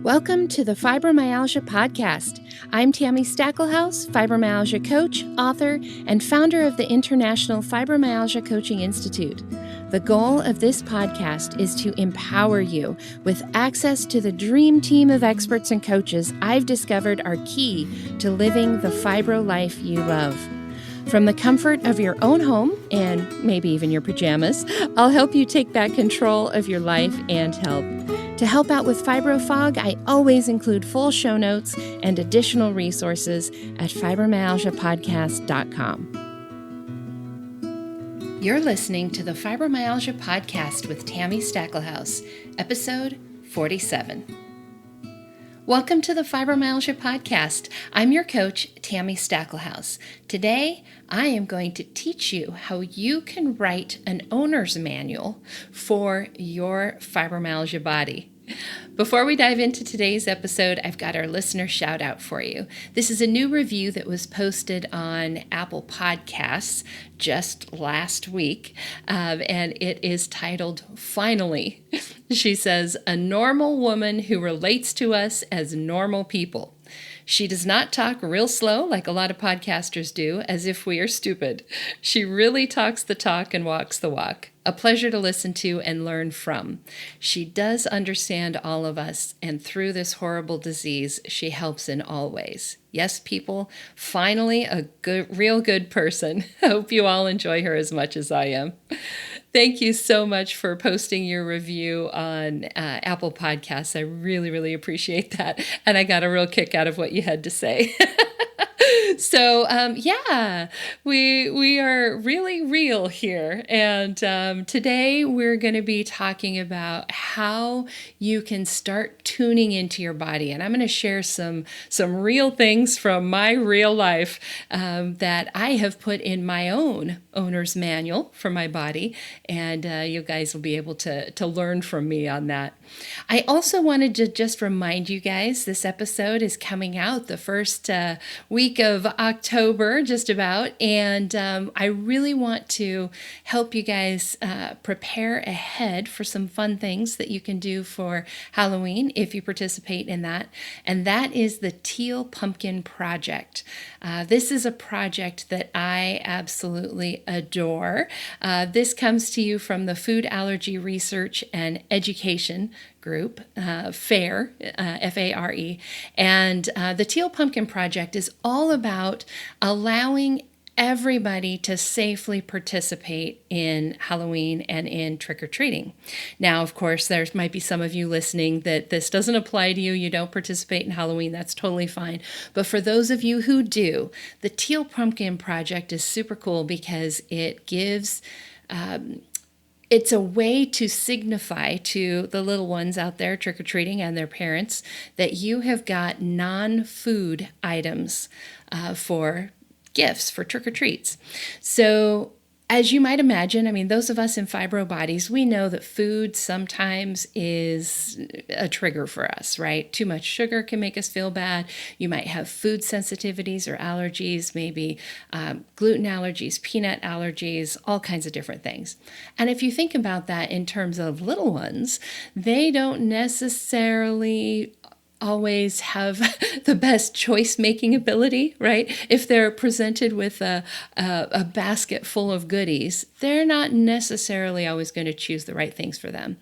Welcome to the Fibromyalgia Podcast. I'm Tami, fibromyalgia coach, author, and founder of the International Fibromyalgia Coaching Institute. The goal of this podcast is to empower you with access to the dream team of experts and coaches I've discovered are key to living the fibro life you love. From the comfort of your own home, and maybe even your pajamas, I'll help you take back control of your life and health. To help out with FibroFog, I always include full show notes and additional resources at fibromyalgiapodcast.com. You're listening to the Fibromyalgia Podcast with Tami, episode 47. Welcome to the Fibromyalgia Podcast. I'm your coach, Tami. Today, I am going to teach you how you can write an owner's manual for your fibromyalgia body. Before we dive into today's episode, I've got our listener shout out for you. This is a new review that was posted on Apple Podcasts just last week, and it is titled, Finally. She says, a normal woman who relates to us as normal people. She does not talk real slow like a lot of podcasters do, as if we are stupid. She really talks the talk and walks the walk. A pleasure to listen to and learn from. She does understand all of us, and through this horrible disease, she helps in all ways. Yes, people, finally a real good person. Hope you all enjoy her as much as I am. Thank you so much for posting your review on Apple Podcasts. I really, really appreciate that. And I got a real kick out of what you had to say. So, we are really real here. And today we're going to be talking about how you can start tuning into your body. And I'm going to share some real things from my real life that I have put in my own owner's manual for my body. And you guys will be able to learn from me on that. I also wanted to just remind you guys, this episode is coming out the first week of October, just about, and I really want to help you guys prepare ahead for some fun things that you can do for Halloween if you participate in that, and that is the Teal Pumpkin Project. This is a project that I absolutely adore. This comes to you from the Food Allergy Research and Education group, FARE, F-A-R-E, and the Teal Pumpkin Project is all about allowing everybody to safely participate in Halloween and in trick-or-treating. Now, of course, there might be some of you listening that this doesn't apply to you, you don't participate in Halloween, that's totally fine. But for those of you who do, the Teal Pumpkin Project is super cool because it gives it's a way to signify to the little ones out there trick-or-treating and their parents that you have got non-food items for gifts, for trick-or-treats. So as you might imagine, I mean, those of us in fibro bodies, we know that food sometimes is a trigger for us, right? Too much sugar can make us feel bad. You might have food sensitivities or allergies, maybe gluten allergies, peanut allergies, all kinds of different things. And if you think about that in terms of little ones, they don't necessarily always have the best choice-making ability, right? If they're presented with a basket full of goodies, they're not necessarily always going to choose the right things for them.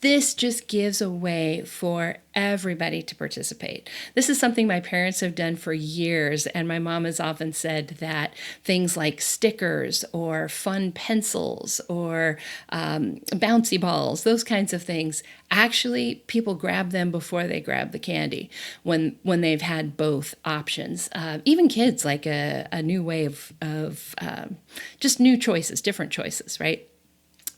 This just gives a way for everybody to participate. This is something my parents have done for years, and my mom has often said that things like stickers or fun pencils or bouncy balls, those kinds of things, actually people grab them before they grab the candy when they've had both options. Even kids like a new way of just new choices, different choices, right?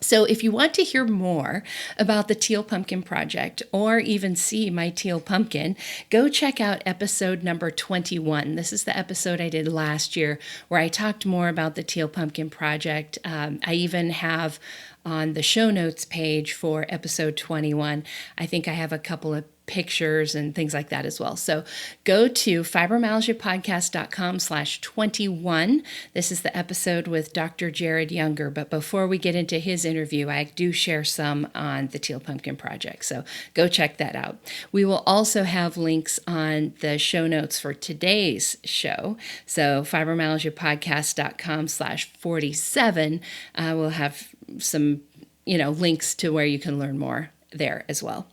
So if you want to hear more about the Teal Pumpkin Project or even see my teal pumpkin, go check out episode number 21. This is the episode I did last year where I talked more about the Teal Pumpkin Project. I even have on the show notes page for episode 21, I think I have a couple of pictures and things like that as well. So go to fibromyalgiapodcast.com/21. This is the episode with Dr. Jared Younger. But before we get into his interview, I do share some on the Teal Pumpkin Project. So go check that out. We will also have links on the show notes for today's show. So fibromyalgiapodcast.com/47 will have some links to where you can learn more there as well.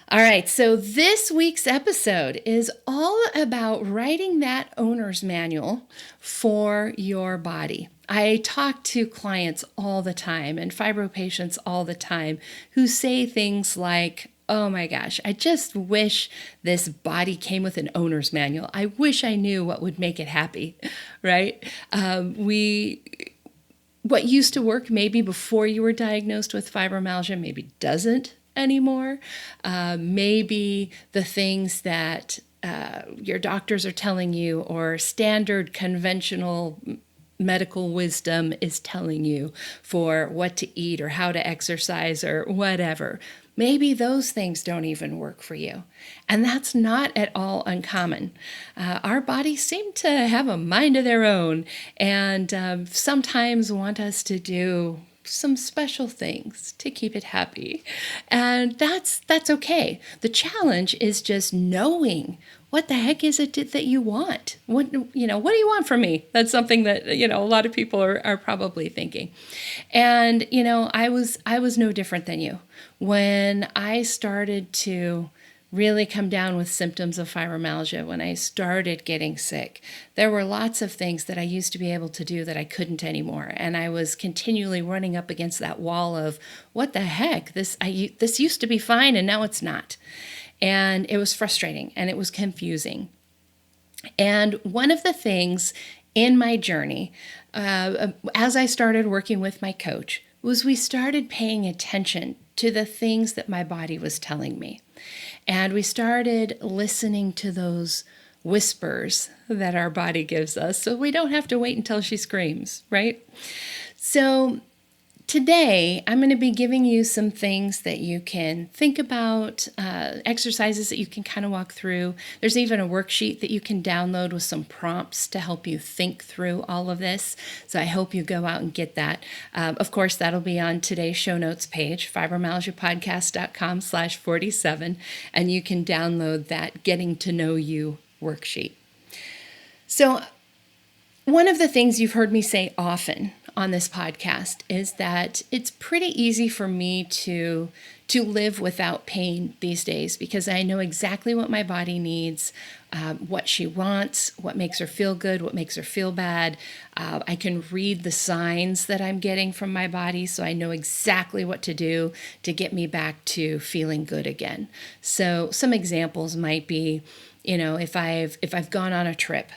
All right, so this week's episode is all about writing that owner's manual for your body. I talk to clients all the time and fibro patients all the time who say things like, oh my gosh, I just wish this body came with an owner's manual. I wish I knew what would make it happy, right? What used to work maybe before you were diagnosed with fibromyalgia maybe doesn't anymore. Maybe the things that your doctors are telling you or standard conventional medical wisdom is telling you for what to eat or how to exercise or whatever. Maybe those things don't even work for you. And that's not at all uncommon. Our bodies seem to have a mind of their own and sometimes want us to do some special things to keep it happy. And that's okay. The challenge is just knowing what the heck is it that you want? What do you want from me? That's something that, a lot of people are probably thinking. And, I was no different than you. When I started to really come down with symptoms of fibromyalgia, when I started getting sick, there were lots of things that I used to be able to do that I couldn't anymore. And I was continually running up against that wall of, what the heck? This used to be fine and now it's not. And it was frustrating and it was confusing. And one of the things in my journey, as I started working with my coach, was we started paying attention to the things that my body was telling me. And we started listening to those whispers that our body gives us so we don't have to wait until she screams, right? So today, I'm going to be giving you some things that you can think about, exercises that you can kind of walk through. There's even a worksheet that you can download with some prompts to help you think through all of this. So I hope you go out and get that. Of course, that'll be on today's show notes page, fibromyalgiapodcast.com/47, and you can download that Getting to Know You worksheet. So one of the things you've heard me say often on this podcast is that it's pretty easy for me to live without pain these days because I know exactly what my body needs, what she wants, what makes her feel good, what makes her feel bad. I can read the signs that I'm getting from my body, so I know exactly what to do to get me back to feeling good again. So some examples might be, if I've gone on a trip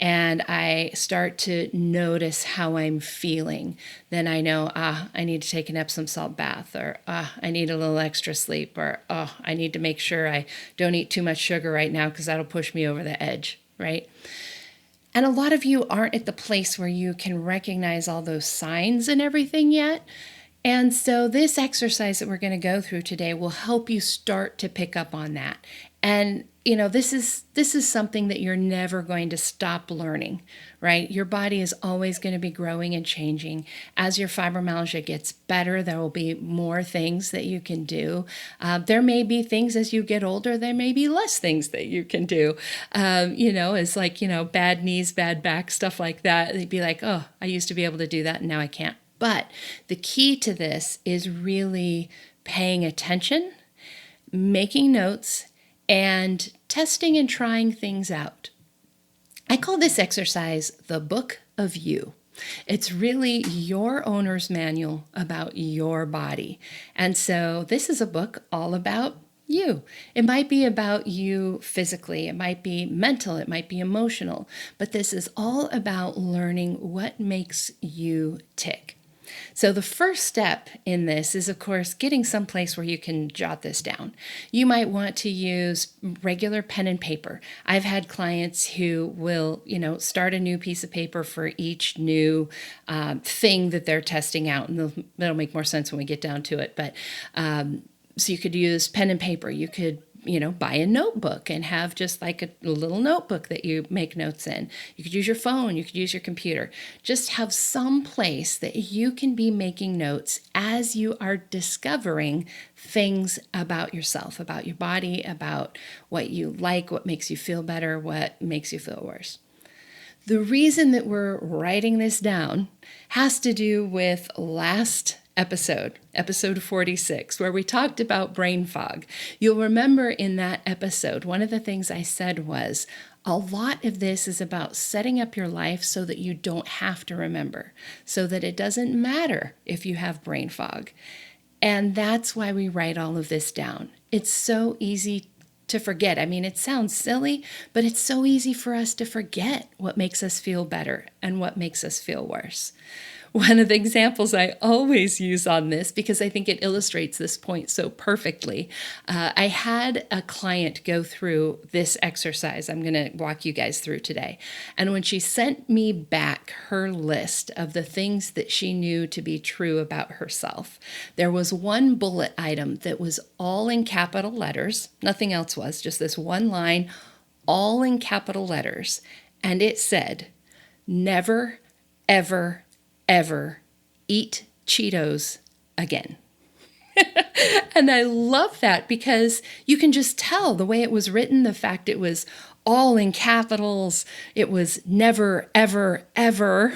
and I start to notice how I'm feeling, then I know, I need to take an Epsom salt bath, or I need a little extra sleep, or I need to make sure I don't eat too much sugar right now because that'll push me over the edge, right? And a lot of you aren't at the place where you can recognize all those signs and everything yet. And so this exercise that we're going to go through today will help you start to pick up on that. And this is something that you're never going to stop learning, right? Your body is always going to be growing and changing. As your fibromyalgia gets better, there will be more things that you can do. There may be things as you get older, there may be less things that you can do. It's like, bad knees, bad back, stuff like that. They'd be like, oh, I used to be able to do that and now I can't. But the key to this is really paying attention, making notes, and testing and trying things out. I call this exercise the book of you. It's really your owner's manual about your body. And so this is a book all about you. It might be about you physically, it might be mental, it might be emotional, but this is all about learning what makes you tick. So the first step in this is, of course, getting someplace where you can jot this down. You might want to use regular pen and paper. I've had clients who will, start a new piece of paper for each new thing that they're testing out, and that'll make more sense when we get down to it. But so you could use pen and paper. You could buy a notebook and have just like a little notebook that you make notes in. You could use your phone, you could use your computer. Just have some place that you can be making notes as you are discovering things about yourself, about your body, about what you like, what makes you feel better, what makes you feel worse. The reason that we're writing this down has to do with last episode 46, where we talked about brain fog. You'll remember in that episode, one of the things I said was, a lot of this is about setting up your life so that you don't have to remember, so that it doesn't matter if you have brain fog. And that's why we write all of this down. It's so easy to forget. I mean, it sounds silly, but it's so easy for us to forget what makes us feel better and what makes us feel worse. One of the examples I always use on this, because I think it illustrates this point so perfectly, I had a client go through this exercise I'm going to walk you guys through today. And when she sent me back her list of the things that she knew to be true about herself, there was one bullet item that was all in capital letters. Nothing else was, just this one line, all in capital letters. And it said, never, ever, ever eat Cheetos again. And I love that because you can just tell the way it was written, the fact it was all in capitals, it was never, ever, ever.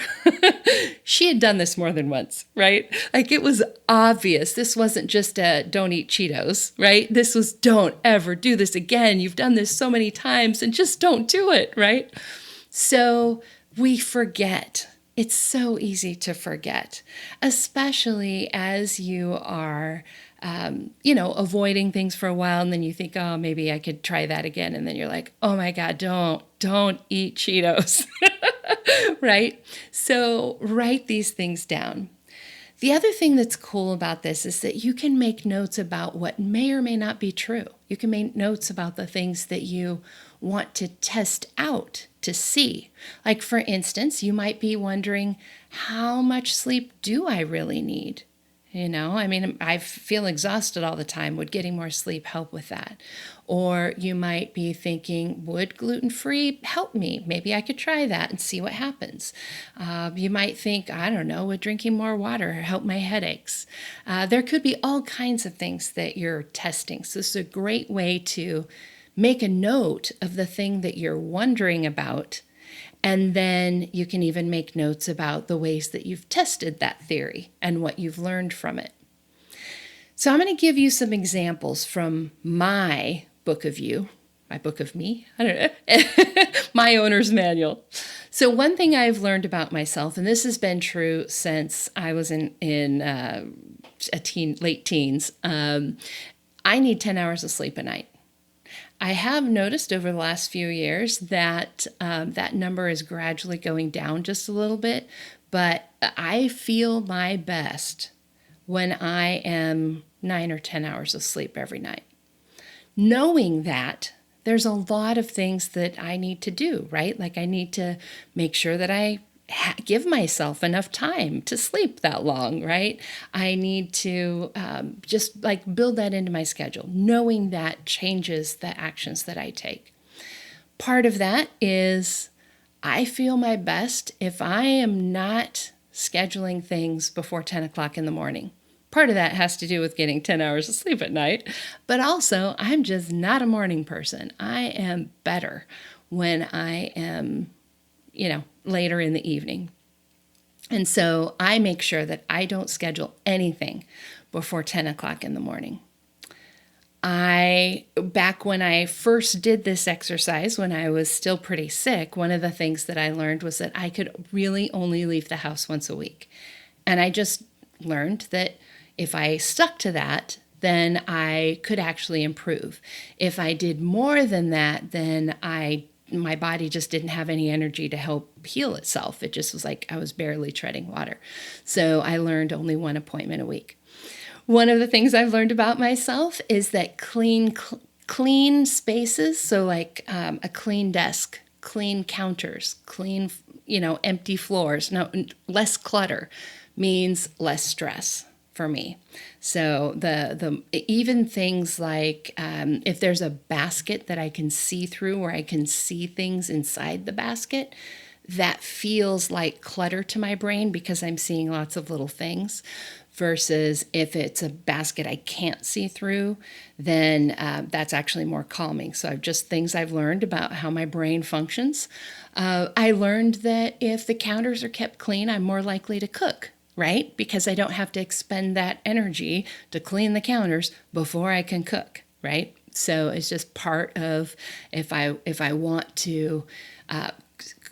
She had done this more than once, right? Like it was obvious. This wasn't just a don't eat Cheetos, right? This was don't ever do this again. You've done this so many times and just don't do it, right? So we forget. It's so easy to forget, especially as you are, avoiding things for a while, and then you think, oh, maybe I could try that again. And then you're like, oh my God, don't eat Cheetos, right? So write these things down. The other thing that's cool about this is that you can make notes about what may or may not be true. You can make notes about the things that you want to test out to see. Like, for instance, you might be wondering, how much sleep do I really need? I feel exhausted all the time. Would getting more sleep help with that? Or you might be thinking, would gluten-free help me? Maybe I could try that and see what happens. You might think, I don't know, would drinking more water help my headaches? There could be all kinds of things that you're testing. So this is a great way to make a note of the thing that you're wondering about. And then you can even make notes about the ways that you've tested that theory and what you've learned from it. So I'm going to give you some examples from my book of you, my book of me, I don't know, my owner's manual. So one thing I've learned about myself, and this has been true since I was in late teens, I need 10 hours of sleep a night. I have noticed over the last few years that that number is gradually going down just a little bit, but I feel my best when I am 9 or 10 hours of sleep every night. Knowing that there's a lot of things that I need to do, right? Like I need to make sure that I give myself enough time to sleep that long, right? I need to just like build that into my schedule. Knowing that changes the actions that I take. Part of that is I feel my best if I am not scheduling things before 10 o'clock in the morning. Part of that has to do with getting 10 hours of sleep at night, but also I'm just not a morning person. I am better when I am later in the evening. And so I make sure that I don't schedule anything before 10 o'clock in the morning. Back when I first did this exercise, when I was still pretty sick, one of the things that I learned was that I could really only leave the house once a week. And I just learned that if I stuck to that, then I could actually improve. If I did more than that, then my body just didn't have any energy to help heal itself. It just was like I was barely treading water. So I learned only one appointment a week. One of the things I've learned about myself is that clean spaces, so like a clean desk, clean counters, clean, empty floors, less clutter means less stress for me. So the even things like if there's a basket that I can see through, where I can see things inside the basket, that feels like clutter to my brain because I'm seeing lots of little things. Versus if it's a basket I can't see through, then that's actually more calming. So just things I've learned about how my brain functions. I learned that if the counters are kept clean, I'm more likely to cook, right? Because I don't have to expend that energy to clean the counters before I can cook, right? So it's just part of if I want to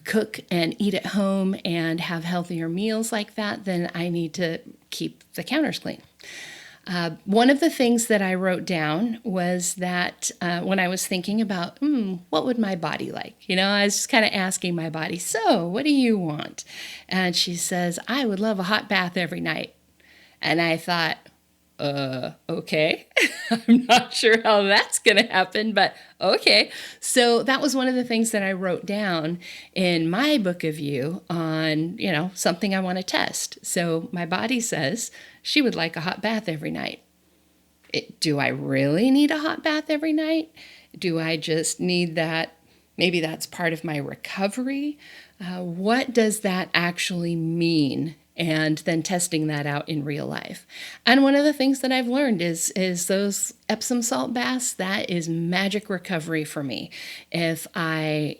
cook and eat at home and have healthier meals like that, then I need to keep the counters clean. One of the things that I wrote down was that when I was thinking about, what would my body like? I was just kind of asking my body, so what do you want? And she says, I would love a hot bath every night. And I thought, okay. I'm not sure how that's going to happen, but okay. So that was one of the things that I wrote down in my book of you on, something I want to test. So my body says she would like a hot bath every night. Do I really need a hot bath every night? Do I just need that? Maybe that's part of my recovery. What does that actually mean? And then testing that out in real life. And one of the things that I've learned is those Epsom salt baths, that is magic recovery for me. If I,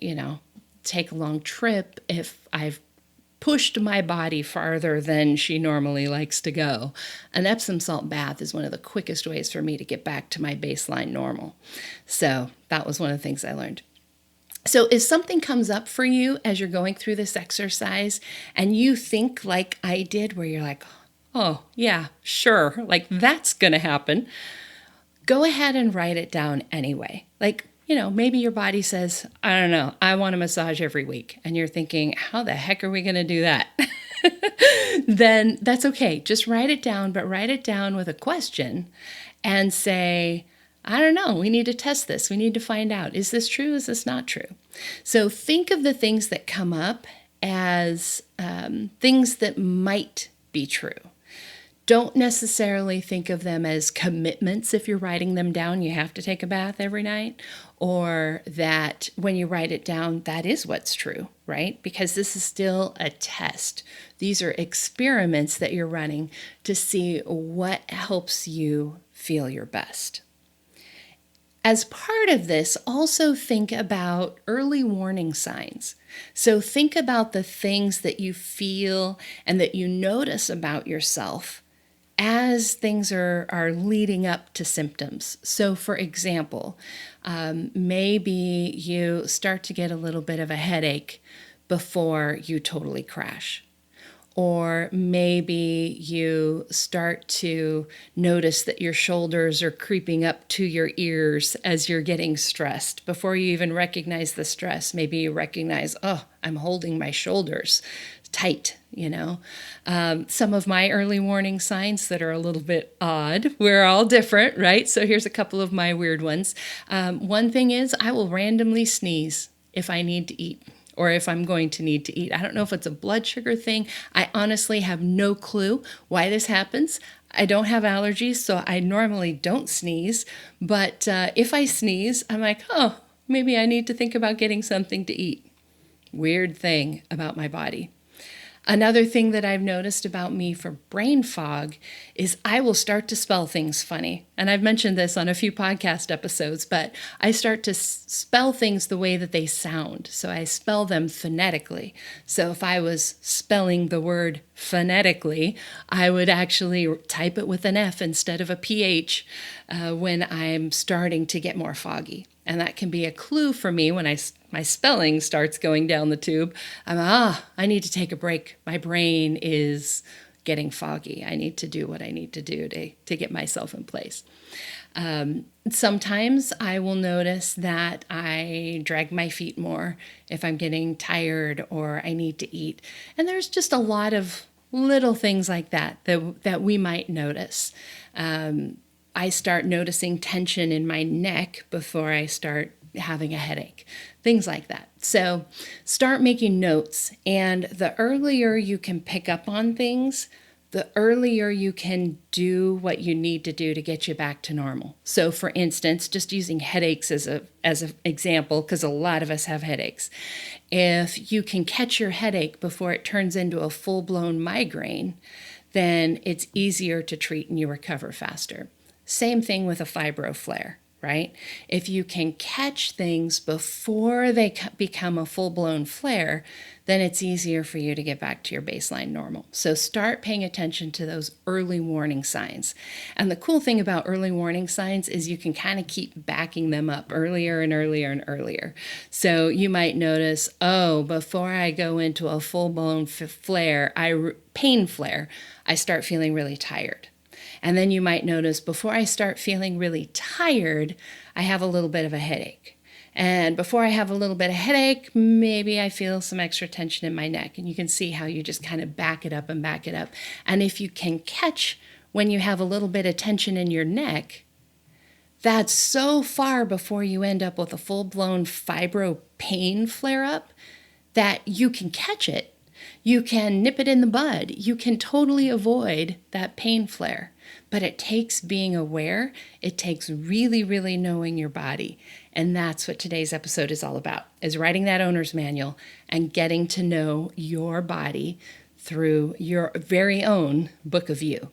take a long trip, if I've pushed my body farther than she normally likes to go, an Epsom salt bath is one of the quickest ways for me to get back to my baseline normal. So that was one of the things I learned. So if something comes up for you as you're going through this exercise and you think like I did, where you're like, oh, yeah, sure, like that's going to happen, go ahead and write it down anyway. Like, maybe your body says, I don't know, I want a massage every week. And you're thinking, how the heck are we going to do that? Then that's okay. Just write it down, but write it down with a question and say, I don't know. We need to test this. We need to find out. Is this true? Is this not true? So think of the things that come up as things that might be true. Don't necessarily think of them as commitments if you're writing them down. You have to take a bath every night, or that when you write it down, that is what's true, right? Because this is still a test. These are experiments that you're running to see what helps you feel your best. As part of this, also think about early warning signs. So think about the things that you feel and that you notice about yourself as things are leading up to symptoms. So for example, maybe you start to get a little bit of a headache before you totally crash. Or maybe you start to notice that your shoulders are creeping up to your ears as you're getting stressed. Before you even recognize the stress, maybe you recognize, oh, I'm holding my shoulders tight, Some of my early warning signs that are a little bit odd. We're all different, right? So here's a couple of my weird ones. One thing is I will randomly sneeze if I need to eat, or if I'm going to need to eat. I don't know if it's a blood sugar thing. I honestly have no clue why this happens. I don't have allergies, so I normally don't sneeze. But if I sneeze, I'm like, oh, maybe I need to think about getting something to eat. Weird thing about my body. Another thing that I've noticed about me for brain fog is I will start to spell things funny. And I've mentioned this on a few podcast episodes, but I start to spell things the way that they sound. So I spell them phonetically. So if I was spelling the word phonetically, I would actually type it with an F instead of a PH when I'm starting to get more foggy. And that can be a clue for me when my spelling starts going down the tube. I need to take a break. My brain is getting foggy. I need to do what I need to do to get myself in place. Sometimes I will notice that I drag my feet more if I'm getting tired or I need to eat. And there's just a lot of little things like that we might notice. I start noticing tension in my neck before I start having a headache, things like that. So start making notes, and the earlier you can pick up on things, the earlier you can do what you need to do to get you back to normal. So for instance, just using headaches as an example, because a lot of us have headaches. If you can catch your headache before it turns into a full-blown migraine, then it's easier to treat and you recover faster. Same thing with a fibro flare, right? If you can catch things before they become a full-blown flare, then it's easier for you to get back to your baseline normal. So start paying attention to those early warning signs. And the cool thing about early warning signs is you can kind of keep backing them up earlier and earlier and earlier. So you might notice, oh, before I go into a full-blown flare, pain flare, I start feeling really tired. And then you might notice before I start feeling really tired, I have a little bit of a headache. And before I have a little bit of headache, maybe I feel some extra tension in my neck. And you can see how you just kind of back it up and back it up. And if you can catch when you have a little bit of tension in your neck, that's so far before you end up with a full-blown fibro pain flare-up that you can catch it. You can nip it in the bud. You can totally avoid that pain flare. But it takes being aware. It takes really, really knowing your body. And that's what today's episode is all about, is writing that owner's manual and getting to know your body through your very own book of you.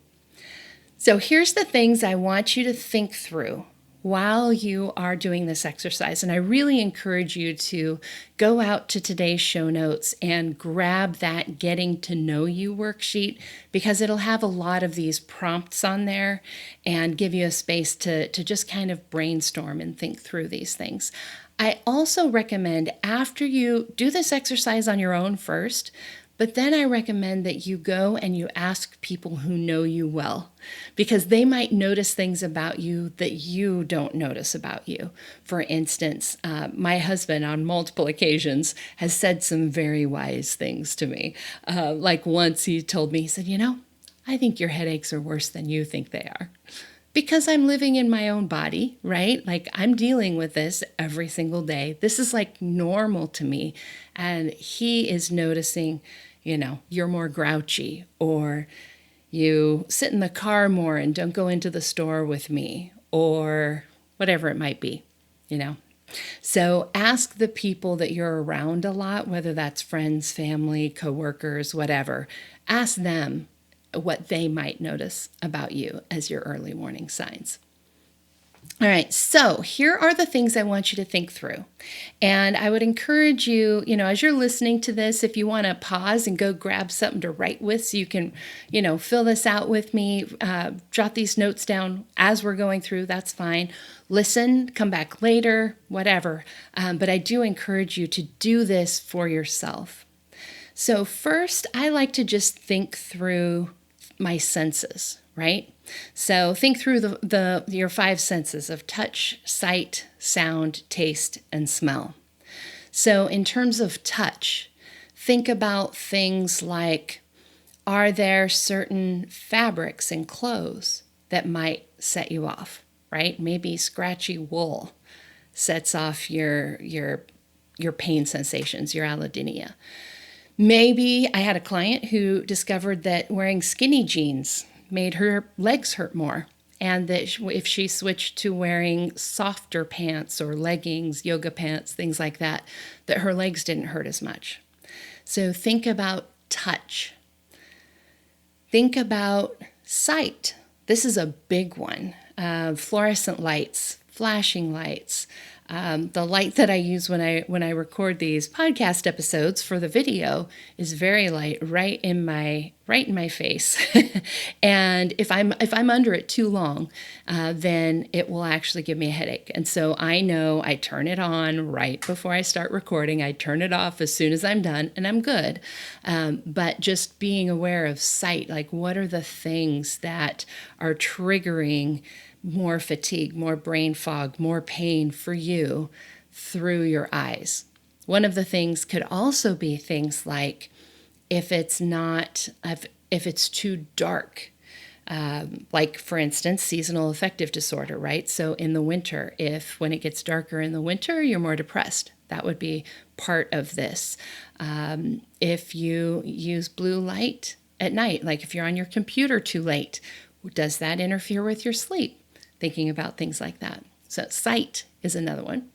So here's the things I want you to think through while you are doing this exercise. And I really encourage you to go out to today's show notes and grab that Getting to Know You worksheet, because it'll have a lot of these prompts on there and give you a space to just kind of brainstorm and think through these things. I also recommend, after you do this exercise on your own first, but then I recommend that you go and you ask people who know you well, because they might notice things about you that you don't notice about you. For instance, my husband on multiple occasions has said some very wise things to me. Like once he told me, he said, I think your headaches are worse than you think they are. Because I'm living in my own body, right? Like I'm dealing with this every single day. This is like normal to me. And he is noticing, you're more grouchy, or you sit in the car more and don't go into the store with me, or whatever it might be, So ask the people that you're around a lot, whether that's friends, family, coworkers, whatever. Ask them what they might notice about you as your early warning signs. All right, so here are the things I want you to think through. And I would encourage you, as you're listening to this, if you want to pause and go grab something to write with so you can, fill this out with me, jot these notes down as we're going through, that's fine. Listen, come back later, whatever. But I do encourage you to do this for yourself. So first, I like to just think through my senses, right? So think through your 5 senses of touch, sight, sound, taste, and smell. So in terms of touch, think about things like, are there certain fabrics and clothes that might set you off, right? Maybe scratchy wool sets off your pain sensations, your allodynia. Maybe I had a client who discovered that wearing skinny jeans made her legs hurt more, and that if she switched to wearing softer pants or leggings, yoga pants, things like that, that her legs didn't hurt as much. So think about touch. Think about sight. This is a big one. Fluorescent lights, flashing lights. The light that I use when I record these podcast episodes for the video is very light, right in my face. And if I'm under it too long, then it will actually give me a headache. And so I know I turn it on right before I start recording. I turn it off as soon as I'm done, and I'm good. But just being aware of sight, like what are the things that are triggering more fatigue, more brain fog, more pain for you through your eyes. One of the things could also be things like if it's too dark, like for instance, seasonal affective disorder, right? So in the winter, when it gets darker in the winter, you're more depressed. That would be part of this. If you use blue light, at night, like if you're on your computer too late, does that interfere with your sleep? Thinking about things like that. So sight is another one.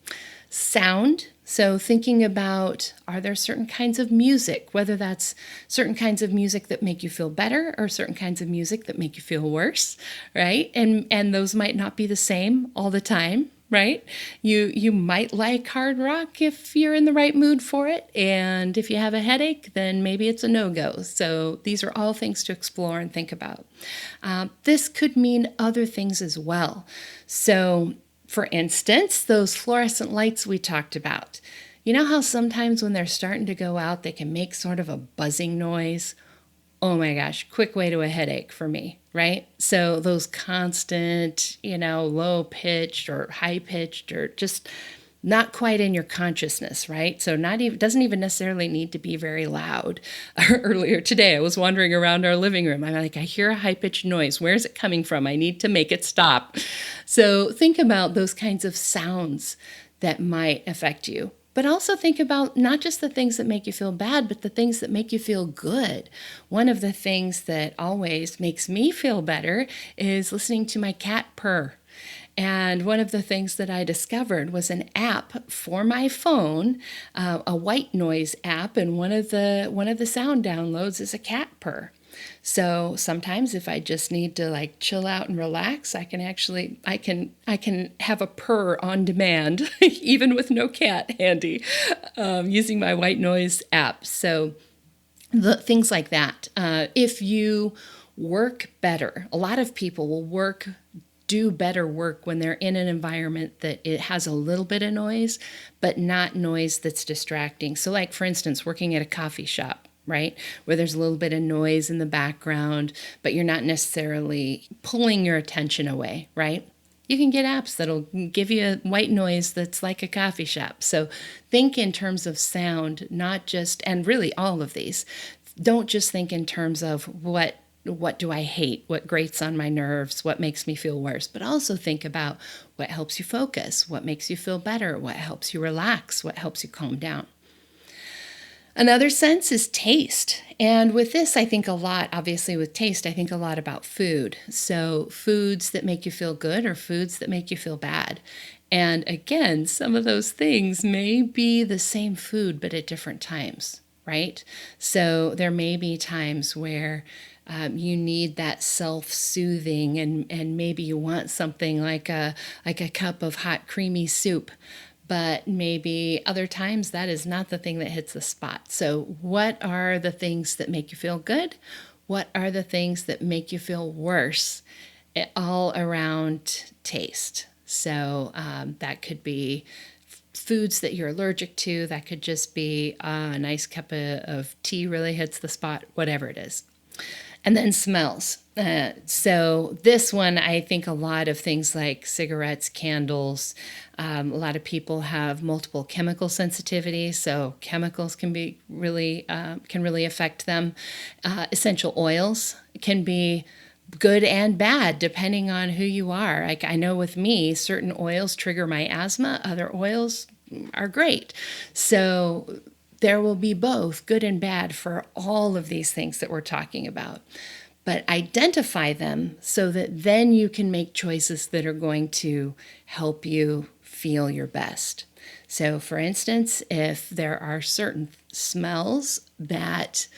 Sound. So thinking about, are there certain kinds of music, whether that's certain kinds of music that make you feel better or certain kinds of music that make you feel worse, right? And those might not be the same all the time, right? You might like hard rock if you're in the right mood for it, and if you have a headache, then maybe it's a no-go. So these are all things to explore and think about. This could mean other things as well. So for instance, those fluorescent lights we talked about. You know how sometimes when they're starting to go out, they can make sort of a buzzing noise? Oh my gosh, quick way to a headache for me, right? So those constant, low pitched or high pitched or just not quite in your consciousness, right? So not even doesn't even necessarily need to be very loud. Earlier today, I was wandering around our living room. I'm like, I hear a high-pitched noise. Where's it coming from? I need to make it stop. So think about those kinds of sounds that might affect you. But also think about not just the things that make you feel bad, but the things that make you feel good. One of the things that always makes me feel better is listening to my cat purr. And one of the things that I discovered was an app for my phone, a white noise app, and one of the sound downloads is a cat purr. So sometimes if I just need to like chill out and relax, I can have a purr on demand, even with no cat handy, using my white noise app. So things like that. If you work better, a lot of people will do better work when they're in an environment that it has a little bit of noise, but not noise that's distracting. So like, for instance, working at a coffee shop, right? Where there's a little bit of noise in the background, but you're not necessarily pulling your attention away, right? You can get apps that'll give you a white noise that's like a coffee shop. So think in terms of sound, not just, and really all of these. Don't just think in terms of what do I hate, what grates on my nerves, what makes me feel worse, but also think about what helps you focus, what makes you feel better, what helps you relax, what helps you calm down. Another sense is taste. And with this, I think a lot, obviously with taste, I think a lot about food. So foods that make you feel good or foods that make you feel bad. And again, some of those things may be the same food, but at different times, right? So there may be times where you need that self-soothing, and maybe you want something like a cup of hot creamy soup, but maybe other times that is not the thing that hits the spot. So what are the things that make you feel good? What are the things that make you feel worse? All around taste. So that could be foods that you're allergic to. That could just be a nice cup of tea really hits the spot, whatever it is. And then smells. So this one, I think a lot of things like cigarettes, candles, a lot of people have multiple chemical sensitivity, so chemicals can be really affect them. Essential oils can be good and bad depending on who you are. Like I know with me, certain oils trigger my asthma, other oils are great. So there will be both good and bad for all of these things that we're talking about. But identify them so that then you can make choices that are going to help you feel your best. So for instance, if there are certain smells that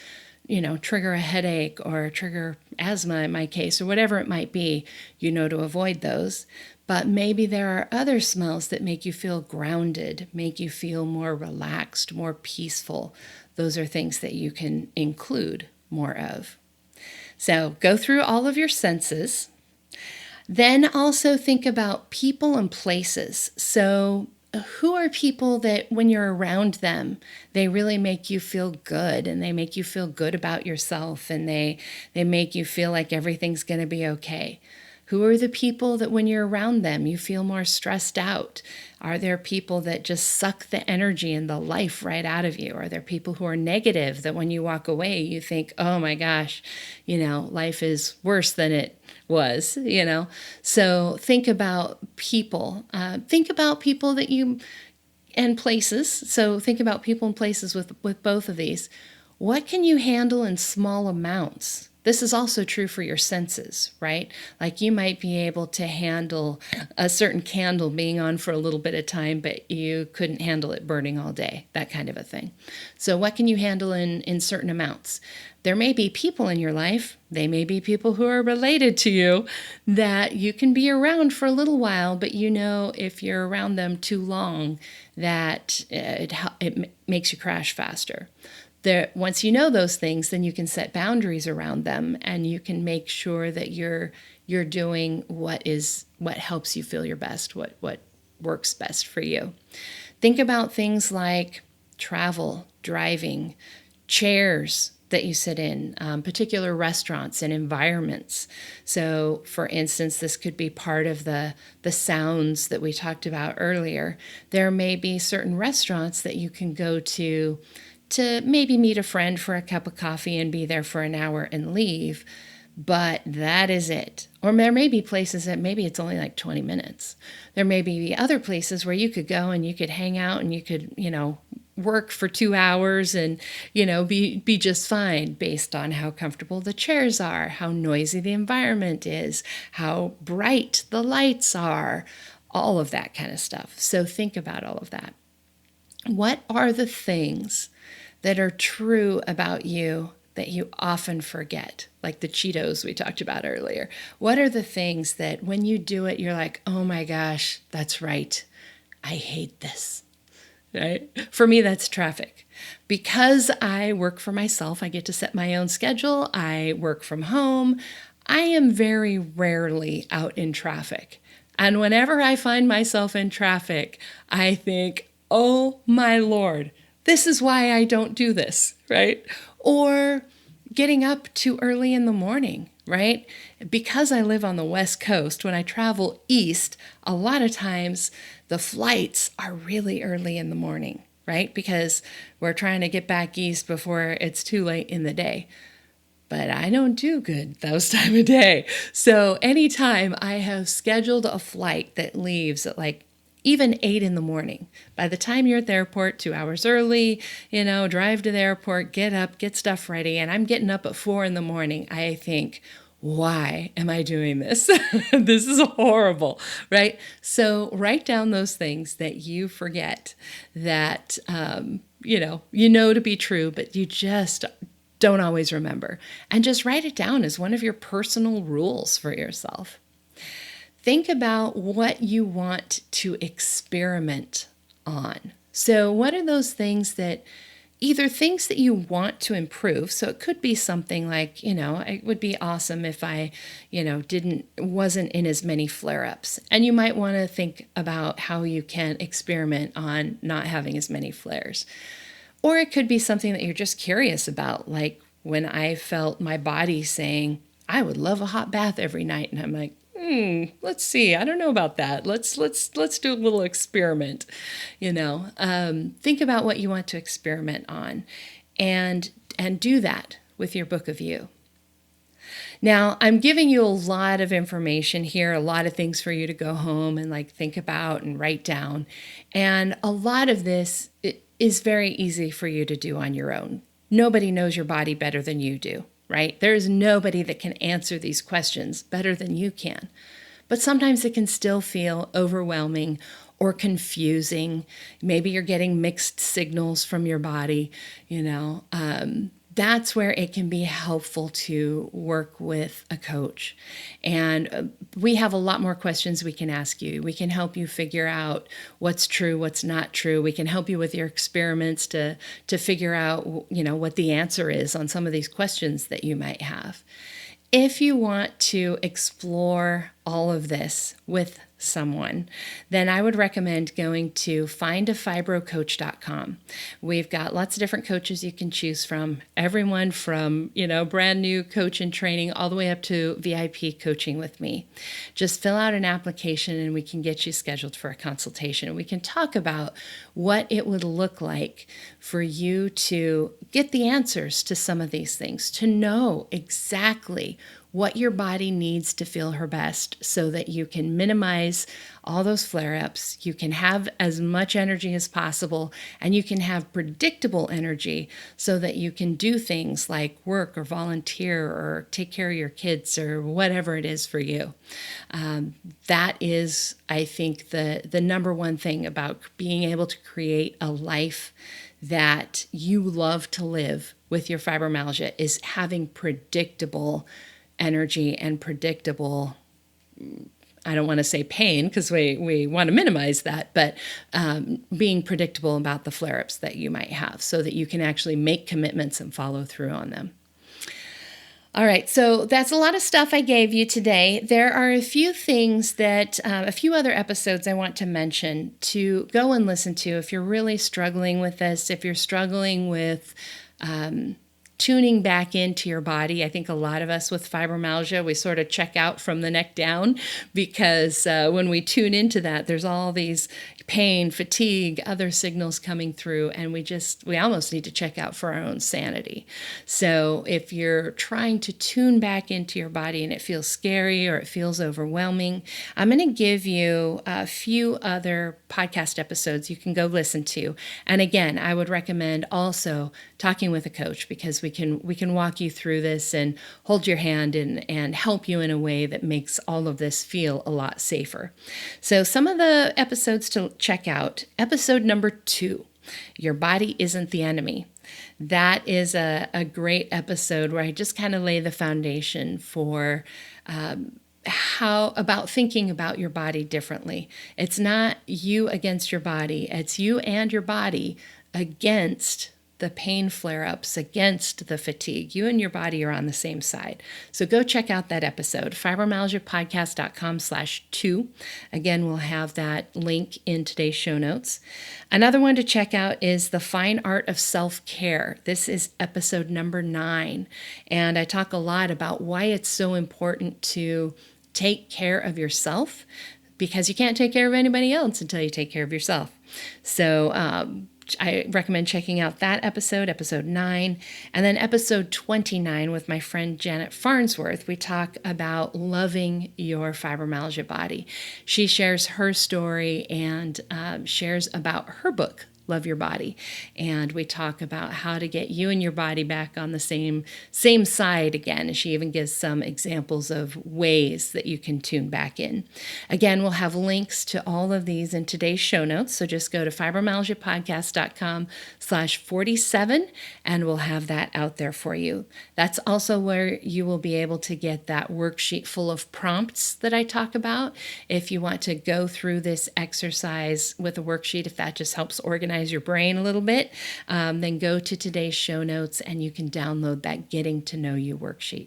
trigger a headache or trigger asthma in my case, or whatever it might be, to avoid those. But maybe there are other smells that make you feel grounded, make you feel more relaxed, more peaceful. Those are things that you can include more of. So go through all of your senses. Then also think about people and places. So who are people that when you're around them, they really make you feel good and they make you feel good about yourself and they make you feel like everything's going to be okay? Who are the people that when you're around them, you feel more stressed out? Are there people that just suck the energy and the life right out of you? Are there people who are negative that when you walk away, you think, oh my gosh, life is worse than it was, So think about people. Think about people and places. So think about people and places with both of these. What can you handle in small amounts? This is also true for your senses, right? Like you might be able to handle a certain candle being on for a little bit of time, but you couldn't handle it burning all day, that kind of a thing. So what can you handle in certain amounts? There may be people in your life, they may be people who are related to you, that you can be around for a little while, but you know if you're around them too long, that it makes you crash faster. Once you know those things, then you can set boundaries around them, and you can make sure that you're doing what helps you feel your best, what works best for you. Think about things like travel, driving, chairs that you sit in, particular restaurants and environments. So, for instance, this could be part of the sounds that we talked about earlier. There may be certain restaurants that you can go to maybe meet a friend for a cup of coffee and be there for an hour and leave, but that is it. Or there may be places that maybe it's only like 20 minutes. There may be other places where you could go and you could hang out and you could, work for 2 hours and, be just fine based on how comfortable the chairs are, how noisy the environment is, how bright the lights are, all of that kind of stuff. So think about all of that. What are the things that are true about you that you often forget? Like the Cheetos we talked about earlier. What are the things that when you do it, you're like, oh my gosh, that's right. I hate this, right? For me, that's traffic. Because I work for myself, I get to set my own schedule. I work from home. I am very rarely out in traffic. And whenever I find myself in traffic, I think, oh my Lord, this is why I don't do this, right? Or getting up too early in the morning, right? Because I live on the West Coast, when I travel east, a lot of times the flights are really early in the morning, right? Because we're trying to get back east before it's too late in the day. But I don't do good those time of day. So anytime I have scheduled a flight that leaves at like even 8 in the morning. By the time you're at the airport 2 hours early, drive to the airport, get up, get stuff ready, and I'm getting up at 4 in the morning, I think, why am I doing this? This is horrible, right? So write down those things that you forget that, you know to be true, but you just don't always remember. And just write it down as one of your personal rules for yourself. Think about what you want to experiment on. So what are those things that either things that you want to improve? So it could be something like, it would be awesome if I, wasn't in as many flare-ups. And you might want to think about how you can experiment on not having as many flares. Or it could be something that you're just curious about, like when I felt my body saying, I would love a hot bath every night. And I'm like, let's see. I don't know about that. Let's do a little experiment. Think about what you want to experiment on, and do that with your book of you. Now, I'm giving you a lot of information here, a lot of things for you to go home and think about and write down, and a lot of this is very easy for you to do on your own. Nobody knows your body better than you do. Right? There is nobody that can answer these questions better than you can. But sometimes it can still feel overwhelming or confusing. Maybe you're getting mixed signals from your body, That's where it can be helpful to work with a coach. And we have a lot more questions we can ask you. We can help you figure out what's true, what's not true. We can help you with your experiments to figure out, what the answer is on some of these questions that you might have. If you want to explore all of this with someone, then I would recommend going to findafibrocoach.com. We've got lots of different coaches you can choose from, everyone from, brand new coach in training all the way up to VIP coaching with me. Just fill out an application and we can get you scheduled for a consultation. We can talk about what it would look like for you to get the answers to some of these things, to know exactly what your body needs to feel her best so that you can minimize all those flare-ups. You can have as much energy as possible, and you can have predictable energy so that you can do things like work or volunteer or take care of your kids or whatever it is for you. That is, I think, the number one thing about being able to create a life that you love to live with your fibromyalgia is having predictable energy and predictable, I don't want to say pain because we want to minimize that, but being predictable about the flare-ups that you might have so that you can actually make commitments and follow through on them. All right, so that's a lot of stuff I gave you today. There are a few things that, a few other episodes I want to mention to go and listen to if you're really struggling with this, if you're struggling with tuning back into your body. I think a lot of us with fibromyalgia, we sort of check out from the neck down because when we tune into that, there's all these pain, fatigue, other signals coming through, and we almost need to check out for our own sanity. So if you're trying to tune back into your body and it feels scary or it feels overwhelming, I'm going to give you a few other podcast episodes you can go listen to. And again, I would recommend also talking with a coach because we can walk you through this and hold your hand and help you in a way that makes all of this feel a lot safer. So some of the episodes to check out. Episode number 2, Your Body Isn't the Enemy. That is a great episode where I just kind of lay the foundation for how about thinking about your body differently. It's not you against your body. It's you and your body against the pain flare-ups, against the fatigue. You and your body are on the same side. So go check out that episode, fibromyalgiapodcast.com/2. Again, we'll have that link in today's show notes. Another one to check out is The Fine Art of Self-Care. This is episode number 9. And I talk a lot about why it's so important to take care of yourself because you can't take care of anybody else until you take care of yourself. So, I recommend checking out that episode 9, and then episode 29 with my friend Janet Farnsworth. We talk about loving your fibromyalgia body. She shares her story and shares about her book, Love Your Body. And we talk about how to get you and your body back on the same side again. And she even gives some examples of ways that you can tune back in. Again, we'll have links to all of these in today's show notes. So just go to fibromyalgiapodcast.com/47 and we'll have that out there for you. That's also where you will be able to get that worksheet full of prompts that I talk about. If you want to go through this exercise with a worksheet, if that just helps organize your brain a little bit, then go to today's show notes and you can download that Getting to Know You worksheet.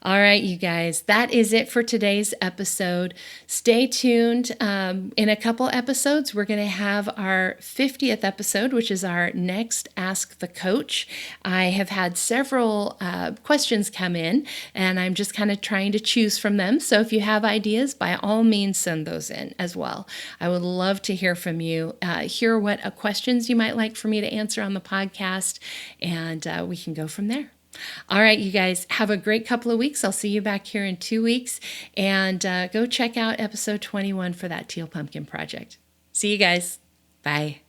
All right, you guys, that is it for today's episode. Stay tuned. In a couple episodes, we're going to have our 50th episode, which is our next Ask the Coach. I have had several questions come in, and I'm just kind of trying to choose from them. So if you have ideas, by all means, send those in as well. I would love to hear from you, hear what questions you might like for me to answer on the podcast, and we can go from there. All right, you guys, have a great couple of weeks. I'll see you back here in 2 weeks. And go check out episode 21 for that Teal Pumpkin project. See you guys. Bye.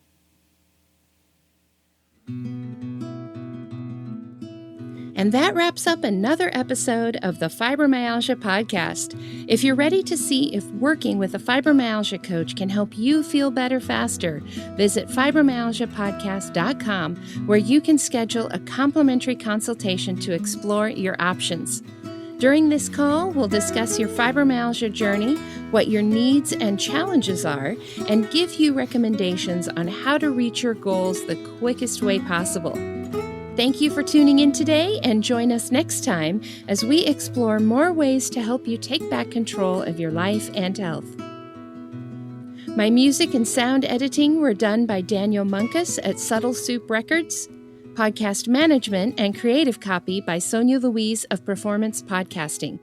And that wraps up another episode of the Fibromyalgia Podcast. If you're ready to see if working with a fibromyalgia coach can help you feel better faster, visit fibromyalgiapodcast.com where you can schedule a complimentary consultation to explore your options. During this call, we'll discuss your fibromyalgia journey, what your needs and challenges are, and give you recommendations on how to reach your goals the quickest way possible. Thank you for tuning in today, and join us next time as we explore more ways to help you take back control of your life and health. My music and sound editing were done by Daniel Munkus at Subtle Soup Records. Podcast management and creative copy by Sonia Louise of Performance Podcasting.